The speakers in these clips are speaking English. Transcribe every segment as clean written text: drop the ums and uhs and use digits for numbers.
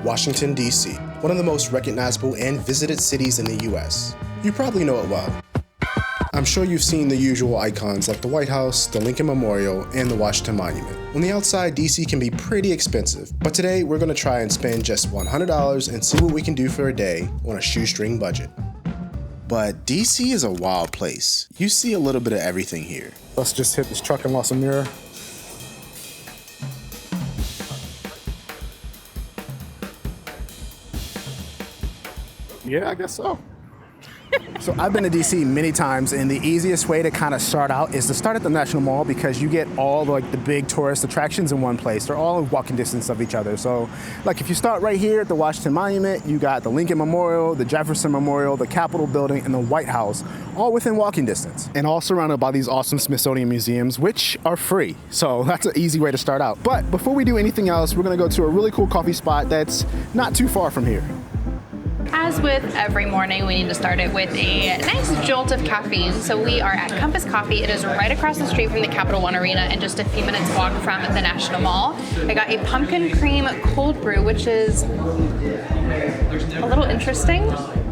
Washington, D.C., one of the most recognizable and visited cities in the U.S. You probably know it well. I'm sure you've seen the usual icons like the White House, the Lincoln Memorial, and the Washington Monument. On the outside, D.C. can be pretty expensive, but today we're going to try and spend just $100 and see what we can do for a day on a shoestring budget. But D.C. is a wild place. You see a little bit of everything here. Let's just hit this truck and lost a mirror. Yeah, I guess so. So I've been to DC many times, and the easiest way to kind of start out is to start at the National Mall because you get all the big tourist attractions in one place. They're all in walking distance of each other. So like if you start right here at the Washington Monument, you got the Lincoln Memorial, the Jefferson Memorial, the Capitol Building, and the White House, all within walking distance. And all surrounded by these awesome Smithsonian museums, which are free. So that's an easy way to start out. But before we do anything else, we're gonna go to a really cool coffee spot that's not too far from here. As with every morning, we need to start it with a nice jolt of caffeine. So we are at Compass Coffee. It is right across the street from the Capital One Arena and just a few minutes walk from the National Mall. I got a pumpkin cream cold brew, which is a little interesting.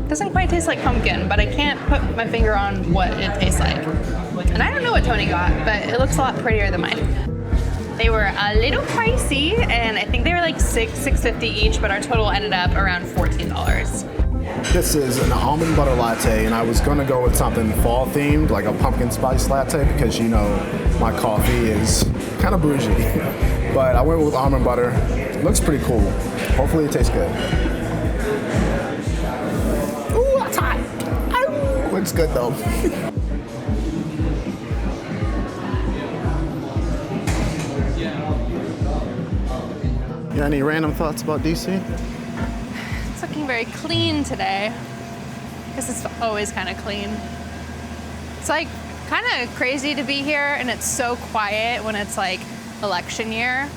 Doesn't quite taste like pumpkin, but I can't put my finger on what it tastes like. And I don't know what Tony got, but it looks a lot prettier than mine. They were a little pricey, and I think they were like $6.50 each, but our total ended up around $14. This is an almond butter latte, and I was gonna go with something fall themed, like a pumpkin spice latte, because you know my coffee is kind of bougie. But I went with almond butter. It looks pretty cool. Hopefully it tastes good. Ooh, that's hot. Ow. Looks good though. You got any random thoughts about DC? It's looking very clean today. I guess it's always kind of clean. It's like kind of crazy to be here, and it's so quiet when it's like election year.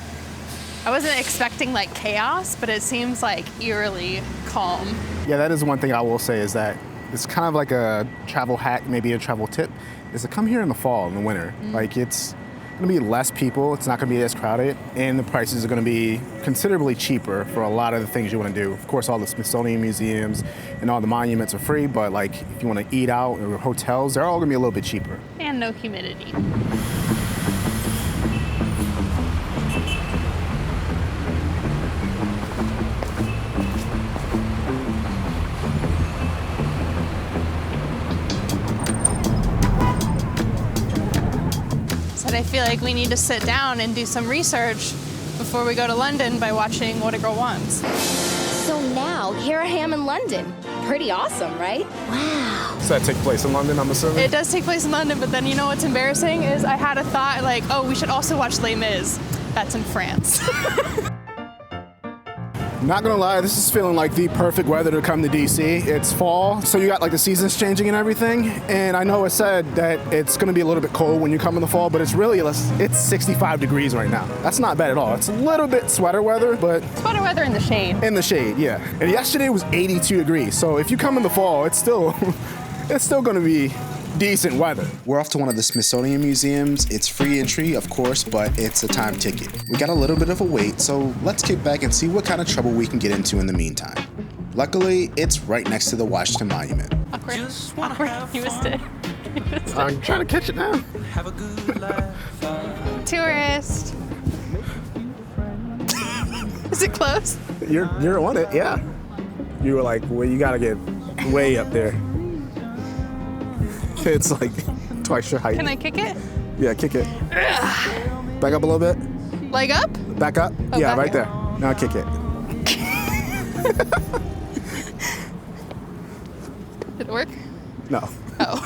I wasn't expecting like chaos, but it seems like eerily calm. Yeah, that is one thing I will say is that it's kind of like a travel hack, maybe a travel tip, is to come here in the fall, in the winter. Like it's gonna be less people, it's not gonna be as crowded, and the prices are gonna be considerably cheaper for a lot of the things you wanna do. Of course, all the Smithsonian museums and all the monuments are free, but like if you wanna eat out or hotels, they're all gonna be a little bit cheaper. And no humidity. I feel like we need to sit down and do some research before we go to London by watching What a Girl Wants. So now, here I am in London. Pretty awesome, right? Wow. Does that take place in London, I'm assuming? It does take place in London, but then you know what's embarrassing is I had a thought like, oh, we should also watch Les Mis. That's in France. Not gonna lie, this is feeling like the perfect weather to come to DC. It's fall, so you got like the seasons changing and everything. And I know it said that it's gonna be a little bit cold when you come in the fall, but it's 65 degrees right now. That's not bad at all. It's a little bit sweater weather, but... Sweater weather in the shade. In the shade, yeah. And yesterday was 82 degrees, so if you come in the fall, it's still gonna be decent weather. We're off to one of the Smithsonian museums. It's free entry, of course, but it's a time ticket. We got a little bit of a wait, so let's kick back and see what kind of trouble we can get into in the meantime. Luckily, it's right next to the Washington Monument. Awkward. You missed it. I'm trying to catch it now. Tourist. Is it close? You're on it, yeah. You were like, well, you gotta get way up there. It's like twice your height. Can I kick it? Yeah, kick it. Ugh. Back up a little bit. Leg up? Back up. Oh, yeah, back right here. there. Now kick it. Did it work? No. Oh.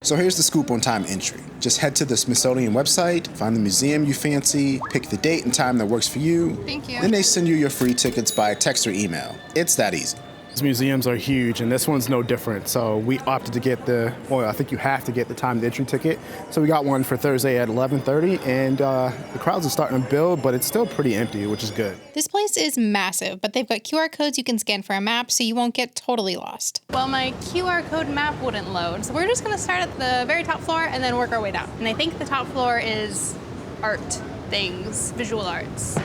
So here's the scoop on time entry. Just head to the Smithsonian website, find the museum you fancy, pick the date and time that works for you. Thank you. Then they send you your free tickets by text or email. It's that easy. These museums are huge, and this one's no different. So we opted to get I think you have to get the timed entry ticket. So we got one for Thursday at 11:30, and the crowds are starting to build, but it's still pretty empty, which is good. This place is massive, but they've got QR codes you can scan for a map so you won't get totally lost. Well, my QR code map wouldn't load, so we're just gonna start at the very top floor and then work our way down. And I think the top floor is art things, visual arts.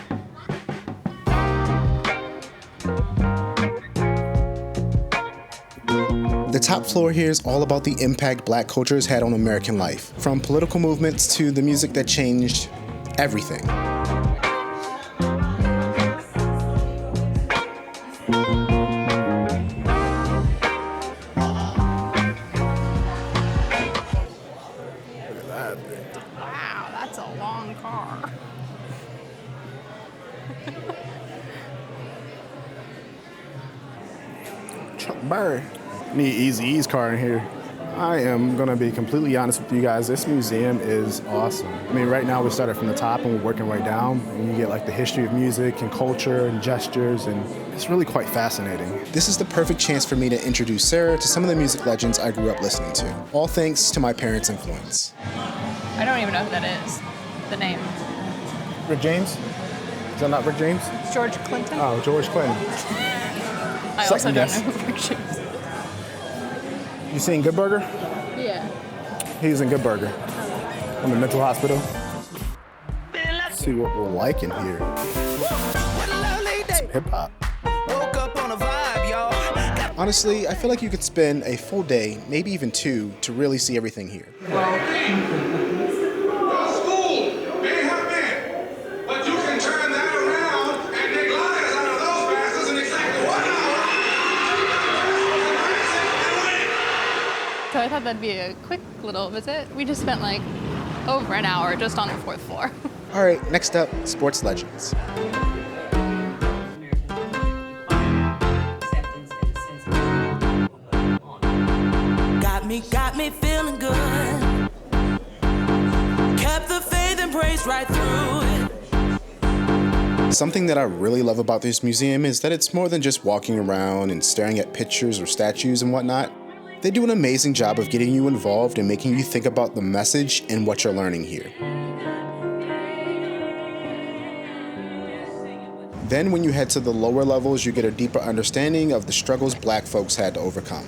The top floor here is all about the impact Black culture has had on American life, from political movements to the music that changed everything. Wow, that's a long car. Chuck Berry. Need Eazy-E's car in here. I am gonna be completely honest with you guys. This museum is awesome. I mean, right now we started from the top and we're working right down. And you get like the history of music and culture and gestures, and it's really quite fascinating. This is the perfect chance for me to introduce Sarah to some of the music legends I grew up listening to, all thanks to my parents' influence. I don't even know who that is. The name. Rick James? Is that not Rick James? George Clinton? Oh, George Clinton. I also second don't guess. know who Rick James is. You seen Good Burger? Yeah. He was in Good Burger. From the mental hospital. Let's see what we're like in here. Some hip hop. Honestly, I feel like you could spend a full day, maybe even two, to really see everything here. So I thought that'd be a quick little visit. We just spent like over an hour just on the 4th floor. All right, next up, sports legends. Got me feeling good. Kept the faith and praise right through it. Something that I really love about this museum is that it's more than just walking around and staring at pictures or statues and whatnot. They do an amazing job of getting you involved and making you think about the message and what you're learning here. Then when you head to the lower levels, you get a deeper understanding of the struggles Black folks had to overcome.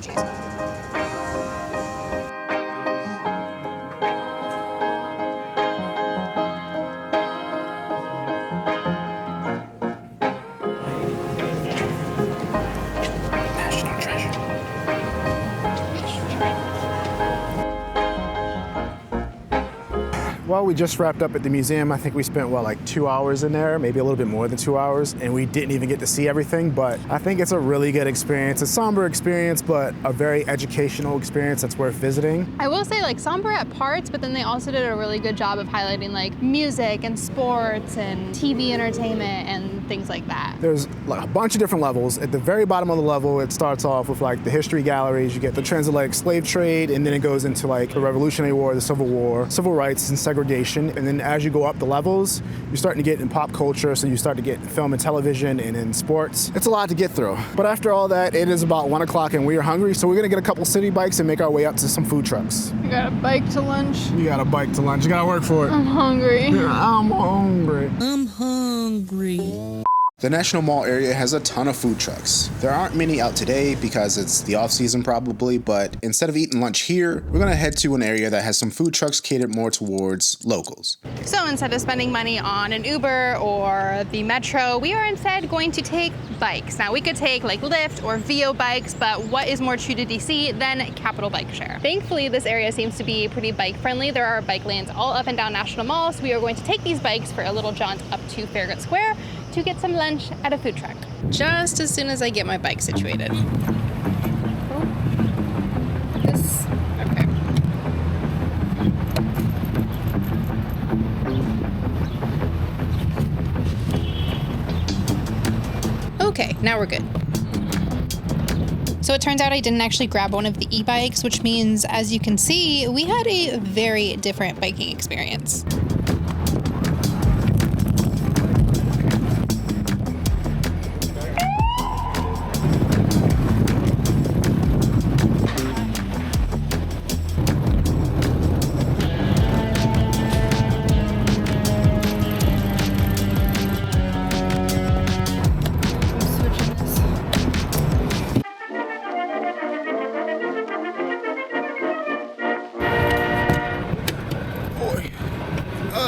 Well, we just wrapped up at the museum. I think we spent, like 2 hours in there, maybe a little bit more than 2 hours, and we didn't even get to see everything, but I think it's a really good experience. A somber experience, but a very educational experience that's worth visiting. I will say like somber at parts, but then they also did a really good job of highlighting like music and sports and TV entertainment and things like that. There's like a bunch of different levels. At the very bottom of the level, it starts off with like the history galleries. You get the transatlantic slave trade, and then it goes into like the Revolutionary War, the Civil War, civil rights and segregation. And then as you go up the levels, you're starting to get in pop culture, so you start to get film and television and in sports. It's a lot to get through. But after all that, it is about 1 o'clock and we are hungry, so we're gonna get a couple city bikes and make our way up to some food trucks. You got a bike to lunch? You got a bike to lunch, you gotta work for it. I'm hungry. I'm hungry. I'm hungry. The National Mall area has a ton of food trucks. There aren't many out today because it's the off season probably, but instead of eating lunch here, we're gonna head to an area that has some food trucks catered more towards locals. So instead of spending money on an Uber or the Metro, we are instead going to take bikes. Now we could take like Lyft or Vio bikes, but what is more true to DC than Capital Bike Share? Thankfully, this area seems to be pretty bike friendly. There are bike lanes all up and down National Mall, so we are going to take these bikes for a little jaunt up to Farragut Square to get some lunch at a food truck. Just as soon as I get my bike situated. Okay. Okay, now we're good. So it turns out I didn't actually grab one of the e-bikes, which means, as you can see, we had a very different biking experience.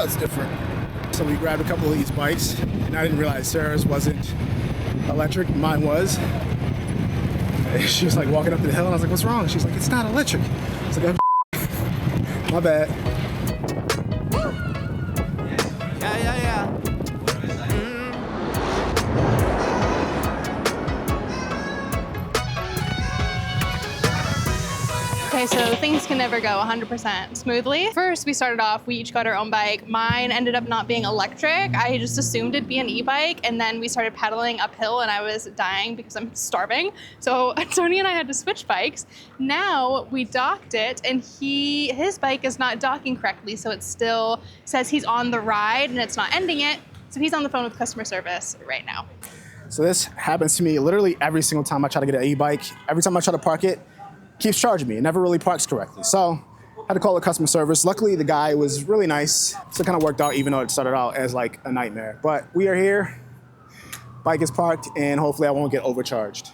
It's different. So we grabbed a couple of these bikes, and I didn't realize Sarah's wasn't electric, mine was. And she was like walking up the hill, and I was like, what's wrong? She's like, it's not electric. I was like, oh, my bad. Yeah. Okay, so things can never go 100% smoothly. First, we started off, we each got our own bike. Mine ended up not being electric. I just assumed it'd be an e-bike, and then we started pedaling uphill and I was dying because I'm starving. So Tony and I had to switch bikes. Now we docked it, and his bike is not docking correctly, so it still says he's on the ride and it's not ending it. So he's on the phone with customer service right now. So this happens to me literally every single time I try to get an e-bike. Every time I try to park it, keeps charging me. It never really parks correctly. So I had to call the customer service. Luckily, the guy was really nice. So it kind of worked out, even though it started out as like a nightmare. But we are here. Bike is parked, and hopefully I won't get overcharged.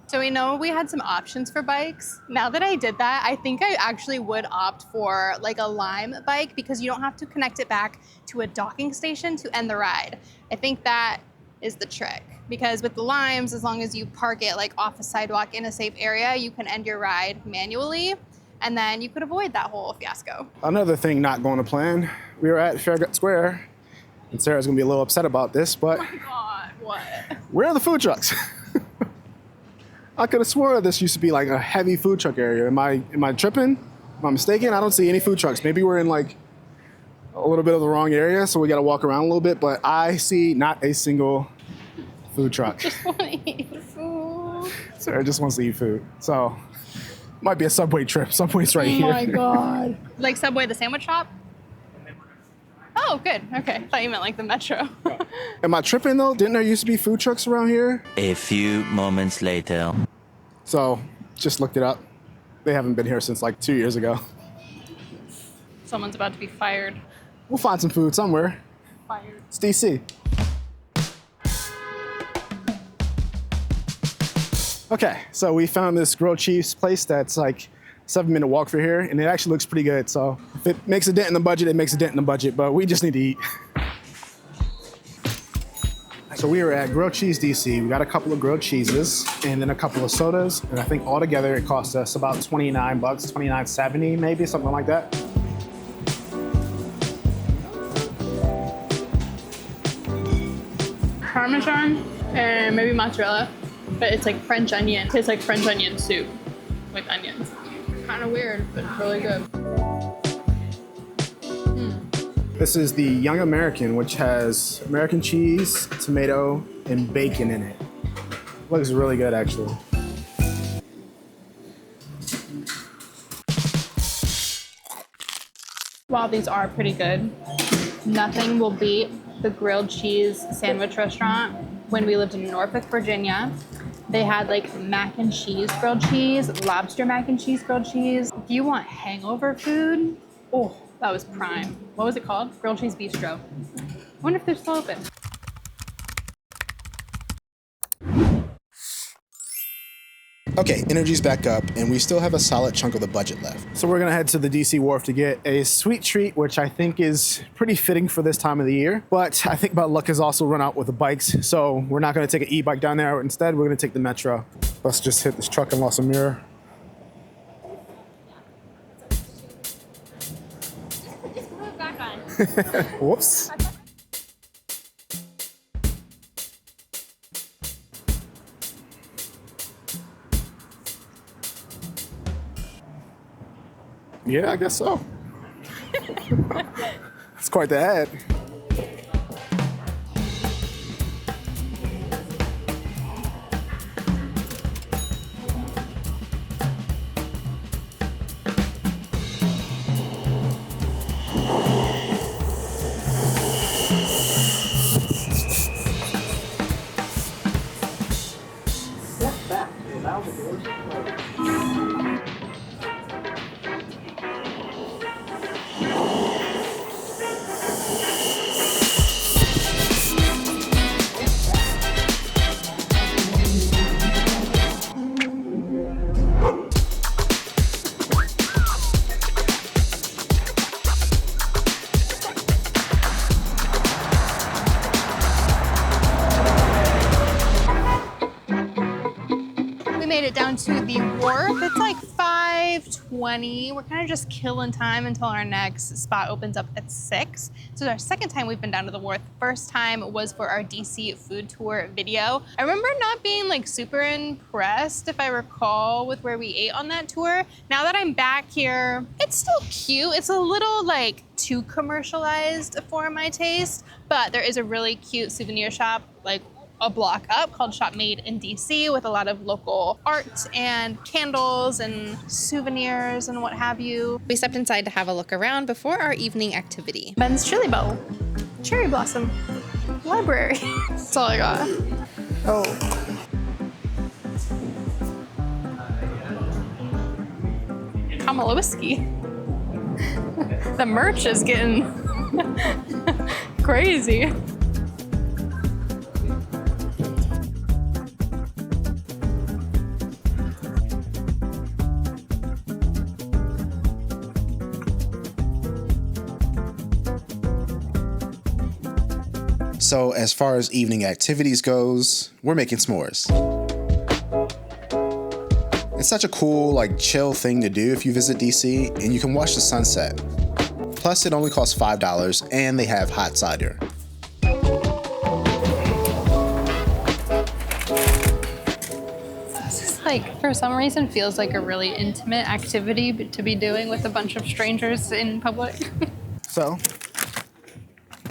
So we know we had some options for bikes. Now that I did that, I think I actually would opt for like a Lime bike because you don't have to connect it back to a docking station to end the ride. I think that is the trick. Because with the Limes, as long as you park it like off a sidewalk in a safe area, you can end your ride manually, and then you could avoid that whole fiasco. Another thing not going to plan, we were at Fairgut Square, and Sarah's gonna be a little upset about this, but Oh my God, what? where are the food trucks? I could have swore this used to be like a heavy food truck area. Am I tripping? Am I mistaken? I don't see any food trucks. Maybe we're in like a little bit of the wrong area, so we gotta walk around a little bit, but I see not a single food truck. Just want to eat food. Sarah just wants to eat food. So, might be a Subway trip. Subway's right here. Oh my God. Like Subway, the sandwich shop? Oh, good. Okay. I thought you meant like the metro. Am I tripping though? Didn't there used to be food trucks around here? A few moments later. So, just looked it up. They haven't been here since like 2 years ago. Someone's about to be fired. We'll find some food somewhere. Fired. It's DC. Okay, so we found this grilled cheese place that's like 7-minute walk for here, and it actually looks pretty good. So if it makes a dent in the budget, it makes a dent in the budget, but we just need to eat. So we were at Grilled Cheese DC. We got a couple of grilled cheeses and then a couple of sodas, and I think altogether it cost us about $29, $29.70 maybe, something like that. Parmesan and maybe mozzarella, but it's like French onion. It tastes like French onion soup with onions. Kind of weird, but it's really good. This is the Young American, which has American cheese, tomato, and bacon in it. Looks really good, actually. While these are pretty good, nothing will beat the grilled cheese sandwich restaurant when we lived in Norfolk, Virginia. They had like mac and cheese grilled cheese, lobster mac and cheese grilled cheese. If you want hangover food, oh, that was prime. What was it called? Grilled Cheese Bistro. I wonder if they're still open. Okay, energy's back up, and we still have a solid chunk of the budget left. So we're gonna head to the DC Wharf to get a sweet treat, which I think is pretty fitting for this time of the year. But I think my luck has also run out with the bikes, so we're not gonna take an e-bike down there. Instead, we're gonna take the Metro. Let's just hit this truck and lost a mirror. Just put it back on. Whoops. Yeah, I guess so. It's quite the ad. made it down to the Wharf. It's like 5:20. We're kind of just killing time until our next spot opens up at 6. So it's our second time we've been down to the Wharf. First time was for our DC food tour video. I remember not being like super impressed, if I recall, with where we ate on that tour. Now that I'm back here, it's still cute. It's a little like too commercialized for my taste, but there is a really cute souvenir shop like a block up called Shop Made in DC with a lot of local art and candles and souvenirs and what have you. We stepped inside to have a look around before our evening activity. Ben's Chili Bowl, Cherry Blossom, Library. That's all I got. Oh. Kamala whiskey. The merch is getting crazy. So as far as evening activities goes, we're making s'mores. It's such a cool, like, chill thing to do if you visit DC, and you can watch the sunset. Plus, it only costs $5, and they have hot cider. This is like, for some reason, feels like a really intimate activity to be doing with a bunch of strangers in public. So,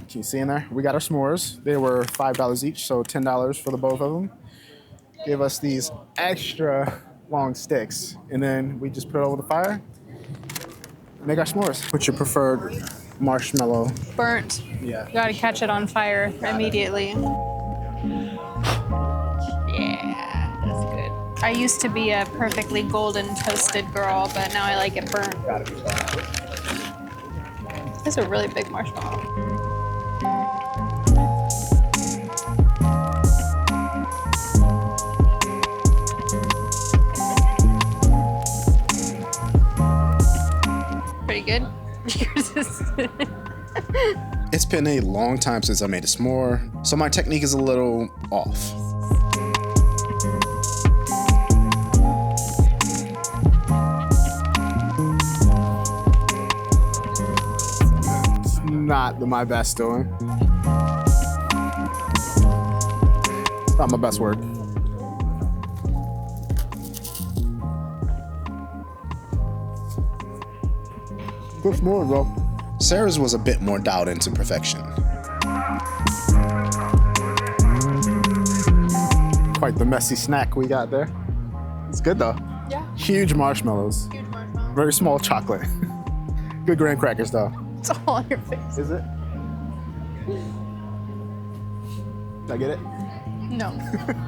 can you see in there? We got our s'mores. They were $5 each, so $10 for the both of them. Gave us these extra long sticks, and then we just put it over the fire. Make our s'mores. What's your preferred marshmallow? Burnt. Yeah. You gotta catch it on fire immediately. Yeah, that's good. I used to be a perfectly golden toasted girl, but now I like it burnt. Gotta be fun. It's a really big marshmallow. Pretty good. It's been a long time since I made a s'more, so my technique is a little off. It's not my best doing. Not my best work. Good s'mores, though. Sarah's was a bit more dialed into perfection. Quite the messy snack we got there. It's good, though. Yeah. Huge marshmallows. Huge marshmallow. Very small chocolate. Good graham crackers, though. It's all on your face. Is it? Did I get it? No.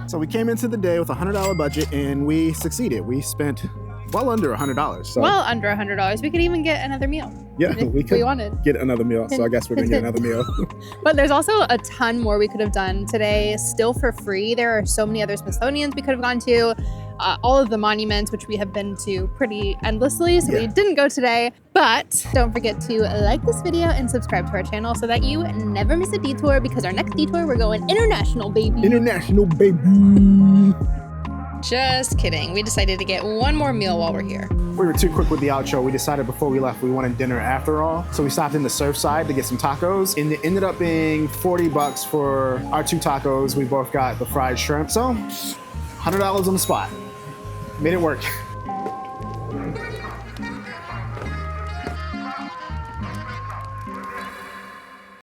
So we came into the day with a $100 budget, and we succeeded. We spent well under $100. So Well under $100. We could even get another meal. yeah, if we could we wanted. get another meal. So I guess we're gonna get another meal. But there's also a ton more we could have done today, still for free. There are so many other Smithsonians we could have gone to, all of the monuments, which we have been to pretty endlessly, so we didn't go today. But don't forget to like this video and subscribe to our channel so that you never miss a detour, because our next detour, we're going international, baby. International, baby. Just kidding. We decided to get one more meal while we're here. We were too quick with the outro. We decided before we left we wanted dinner after all. So we stopped in the Surfside to get some tacos, and it ended up being $40 for our 2 tacos. We both got the fried shrimp. So $100 on the spot. Made it work.